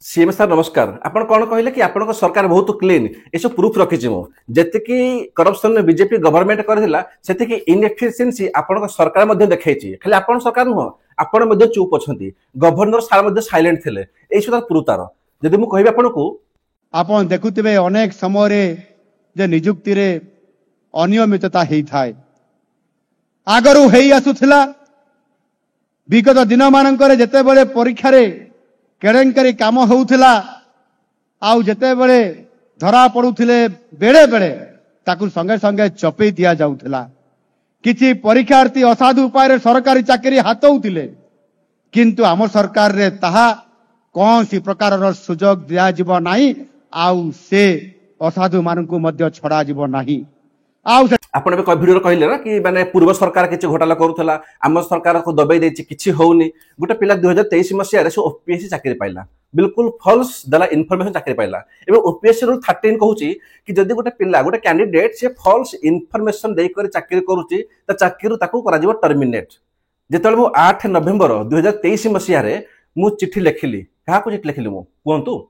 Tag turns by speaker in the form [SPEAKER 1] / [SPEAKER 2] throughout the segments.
[SPEAKER 1] CM sir नमस्कार। आपण कौन कहले कि आपण सरकार बहुत क्लीन ये सब प्रूफ रखी जी करप्शन में बीजेपी गवर्नमेंट करथिला सेतिकी इनएफिशिएंसी आपण सरकार मध्ये देखैछि। खाली आपण सरकार नुह आपण मध्ये चुप अछंती, गवर्नर सार मध्ये साइलेंट थिले। एई सुदा प्रूफ तार जदि मु कहबे आपण को
[SPEAKER 2] आपण देखुथिबे अनेक समय रे जे नियुक्ति रे अनियमितता हेई थाए आगरु हेई आसुथिला। विगत दिन मानकर जेते बेले परीक्षा रे केड़ेंकरी काम होउथिला आउ जेते बेले धरा पड़ुथिले बेड़े बेड़े ताकु संगे संगे चपे दिया जाउथिला। किछि परीक्षार्थी असाधु उपाय रे सरकारी चाकरी हातौथिले किंतु आम सरकार रे ताहा कौन सी प्रकार रो सुजोग दिया जिवो नाही आउ से असाधु मानकु मध्य छड़ा जिवो नाही।
[SPEAKER 1] आपण भी भिडियो कहले ना कि माने पूर्व सरकार किछि घोटाला करूथला, आम सरकार को दबाई देछि, किछि होउनी। गोटे पिला 2023 मसिया रे से ओपीएससी चाकरी पाइला, बिल्कुल फॉल्स दला इनफॉरमेशन चाकरी पाइला। एबे ओपीएससी रूल 13 कहूची कि जदि गोटे पिला गोटे कैंडिडेट से फॉल्स इनफॉरमेशन देई कर चाकरी करूची त चाकरी ताकू करा जिवो टर्मिनेट। जेतल मु 8 नवेम्बर 2023 मसिया रे मु चिट्ठी लेखिली। कहा को चिट्ठी लेखिली मु कोंतु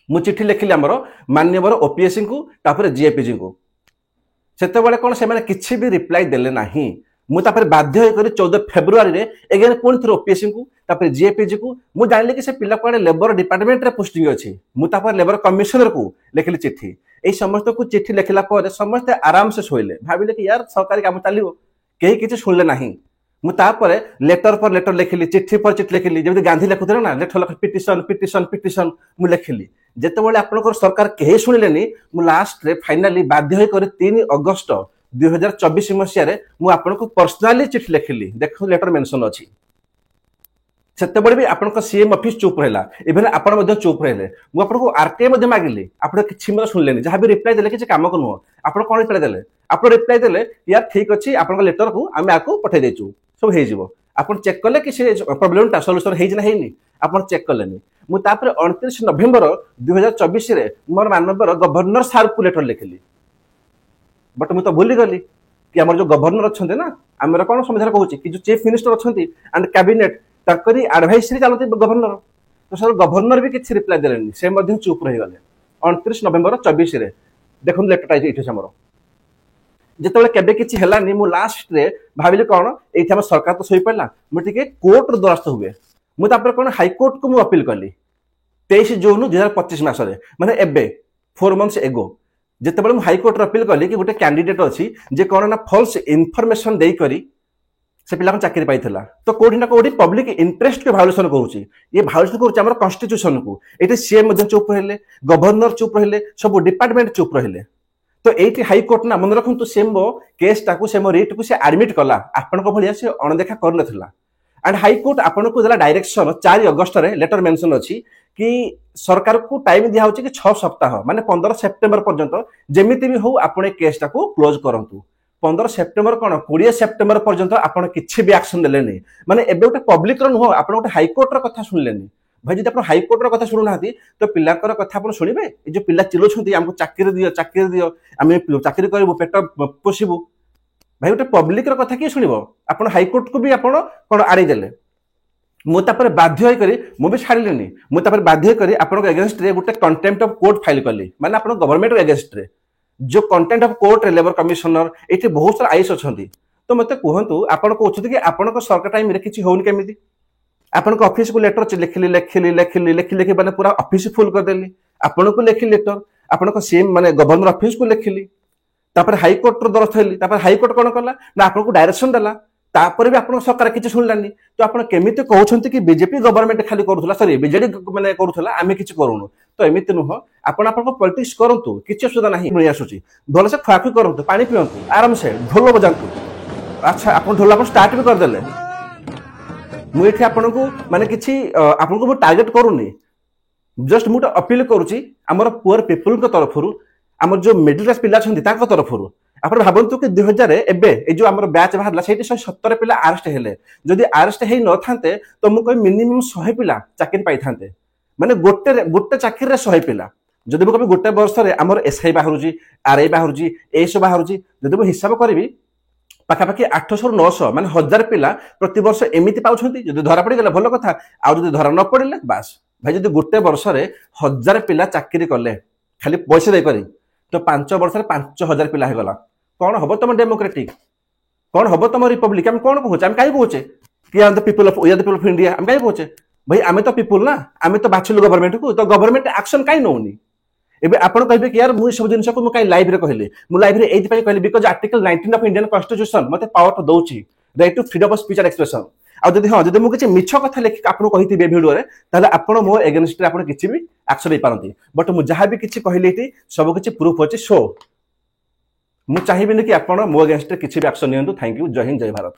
[SPEAKER 1] मु चिट्ठी लेखिली हमरो माननीय ओपीएससी को तापर जीएपीजी को। सेतेबेले कौन से माने किछि भी रिप्लाई देले नाही। मु तापर बाध्य होई करी 14 फेब्रुआरी रे एगेन पुणी थरो ओपीएससी को तापर जीएपीजी को मु जानले कि से पिला कोडे लेबर डिपार्टमेंट रे पोस्टिंग अछि। मु तापर लेबर कमिश्नर को लेखिली चिट्ठी। एई समस्त को चिट्ठी लेखिला पर समस्त आराम से सोइले, भाबिले कि यार सरकारी काम चालिबो, केही किछि सुनले नाही। मु तापर लेटर पर लेटर लेखिली, चिट्ठी पर चिट्ठी लेखिली, जेमि गांधी लेखुथले ना लेटर लख पिटिशन पिटिशन पिटिशन मु लेखिली। जेतेबेले आपनकर सरकार केही सुनिलेनी मु लास्ट रे फाइनली बाध्य होई करे 3 अगस्त 2024 मसिया रे मु आपनको पर्सनली चिट्ठी लेखिली। देखो लेटर मेंशन अछि। सेतेबेले भी आपनको सीएम ऑफिस चुप रहला, इवन आपण मध्ये चुप रहले। मु आपनको आरटीआई मध्ये मागिली, आपण किछि मन सुनलेनी, जहा भी रिप्लाई देले किछि काम को नुह। आपण कोन रिप्लाई देले? आपण रिप्लाई देले यार ठीक अछि, आपनको लेटर को आमे आको पठै देचू, सब हे जिवो। आपण चेक करले कि से प्रॉब्लम ता सॉल्यूशन हे जना हेनी, आपण चेक करलेनी। मु तापर 29 नवेम्बर 2024 रे मोर माननीय गवर्नर सार को लेटर लिखिली। बट मु तो भूली गली कि हमर जो गवर्नर अछंते ना, हमर कोन संविधान कहूची कि जो चीफ मिनिस्टर अछंती एंड कैबिनेट तकरी एडवाइसरी चलती गवर्नर। तो सर गवर्नर भी किछि रिप्लाई देलेनी, से मध्ये चुप रहि गले। 29 नवेम्बर 24 रे देखन लेटर आइ इठे हमर जेतेबेले केबे किछि हेलानी मु लास्ट रे भाबिले कोन एठी हम सरकार तो सोई पड़ला, मु टिके कोर्ट रो द्वारस्थ हुए। मु तापर कोन हाई कोर्ट को मु अपील करली 23 जून 2025 मास रे, माने एबे 4 मंथ्स एगो। जेतेबेले मु हाई कोर्ट रो अपील करली कि गोटे कैंडिडेट अछि जे कोन ना फॉल्स इनफॉरमेशन देई करी से पिला को चाकरी पाइथिला, तो कोठी ना कोठी पब्लिक इंटरेस्ट के भायोलेशन करूची। ये भायोलेशन करूची हमर कॉन्स्टिट्यूशन को। एठी सीएम मध्ये चुप रहले, गवर्नर चुप रहले, सब डिपार्टमेंट चुप रहले। तो एठी हाई कोर्ट ना मन रखंतु सेम केस टाकू सेम रेट को से एडमिट कला, आपण को भलिया से अणदेखा कर नथिला। एंड हाई कोर्ट आपण को देला डायरेक्शन 4 अगस्त रे लेटर मेंशन अछि कि सरकार को टाइम दिया होछि कि 6 सप्ताह माने 15 सेप्टेम्बर पर्यंत जेमिति भी हो आपण केस टाकू क्लोज करंतु। 15 सेप्टेम्बर कोन 20 सेप्टेम्बर पर्यंत आपण किछि भी एक्शन देले नै, माने एबे उटे पब्लिक रो नुह, आपण उटे हाई कोर्ट रो कथा सुनलेनी। भाई जदि आपण हाई कोर्ट रो कथा सुनु नाहती तो पिलाकर कथा आपण सुनिबे? ए जो पिला चिलो छथि हमको चाकरी दियो आमे चाकरी करबो, पेट पोसिबो। भाई उटे पब्लिक रो कथा के सुनिबो? आपण हाई कोर्ट को भी आपण कोन आड़ी देले। मु तापर बाध्य होई करी मु भी छाड़िलेनी। मु तापर बाध्य होई करी आपण को अगेंस्ट रे गुटे कंटेम्प्ट ऑफ कोर्ट फाइल करली, माने आपण गवर्नमेंट रो अगेंस्ट रे जो कंटेम्प्ट ऑफ कोर्ट रे लेबर कमिश्नर एठी बहुत सारा आईएस अछंती। तो मते कहंतु आपण को उचित कि आपण को सरकार टाइम रे किछि होउनी केमिति? आपण को ऑफिस को लेटर लिखिली माने पूरा ऑफिस फुल कर देली। आपण को लेखिली लेटर, आपण को सीएम माने गवर्नर ऑफिस को लेखिली, तापर हाई कोर्ट रो द्वारस्थ हेली। तापर हाई कोर्ट कोन करला ना आपण को डायरेक्शन देला, तापर भी आपण सरकार किछि सुनलानी। तो आपण केमिति कहउछंती कि बीजेपी गवर्नमेंट खाली करूथला, सॉरी बीजेडी माने करूथला, आमे किछि करूनु। तो एमिति नुह, आपण को पॉलिटिक्स करंतु, किछि सुदा नाही मिल आसुची। भले से खाखु करंतु, पानी पियंतु, आराम से ढोल बजांतु। अच्छा आपण ढोल आपण स्टार्ट भी कर देले। मु एठी आपण को माने किछि आपण को मु टारगेट करूनी, जस्ट मु अपील करूची हमर पुअर पीपल के तरफरु, हमर जो मिडिल क्लास पिला छथि ताक तरफरु। आपण भाबंतु कि 2000 एबे ए जो हमर बैच बाहरला सेठी 117 पिला अरेस्ट हेले। जदि अरेस्ट हेई न थांते तो मु कहि मिनिमम 100 पिला चाकरी पाई थांते, माने गोटे चाकरी रे 100 पिला। जदि मु कहि गोटे वर्ष रे हमर एसआई बाहरुजी, आरआई बाहरुजी, एसो बाहरुजी, जदि मु हिसाब करबी पाखापाखि 800 900 माने 1000 पिला प्रति वर्ष एमिति पाउछंती। जदि धरा पड़ी गला भलो कथा, आ जदि धरा न पड़िले बास भाई जब गोटे वर्ष 1000 पिला चाकरी कले खाली पैसा देकर तो 5 वर्ष 5000 पिला होगला कौन हम तुम डेमोक्रेटिक कौन हम तुम रिपब्लिक आम कौन कहे कहीं कहे कि आम द पीपल ऑफ इंडिया आम कहीं कहे भाई आम तो पीपुल ना आम तो बाछिलु गवर्नमेंट को तो गवर्नमेंट एक्शन कहीं नौनी एबे आपण कहबे कि यार मु सब जिनस को मु कहीं लाइव रे कहले मु लाइव रे एथि पई कहले because article 19 of Indian constitution मते पावर तो दउची right to freedom of speech and expression आ जदि हां जदि मु किछि मिछ कथा लेखि आपण कहिथिबे वीडियो रे ताले आपण मो एगेंस्ट रे आपण किछि भी एक्शन ले पारंती बट मु जहां भी किछि कहले इति सब किछि प्रूफ अछि सो मु चाहिबिनी कि आपण मो एगेंस्ट रे किछि भी एक्शन नियंतु थैंक यू जय हिंद जय भारत।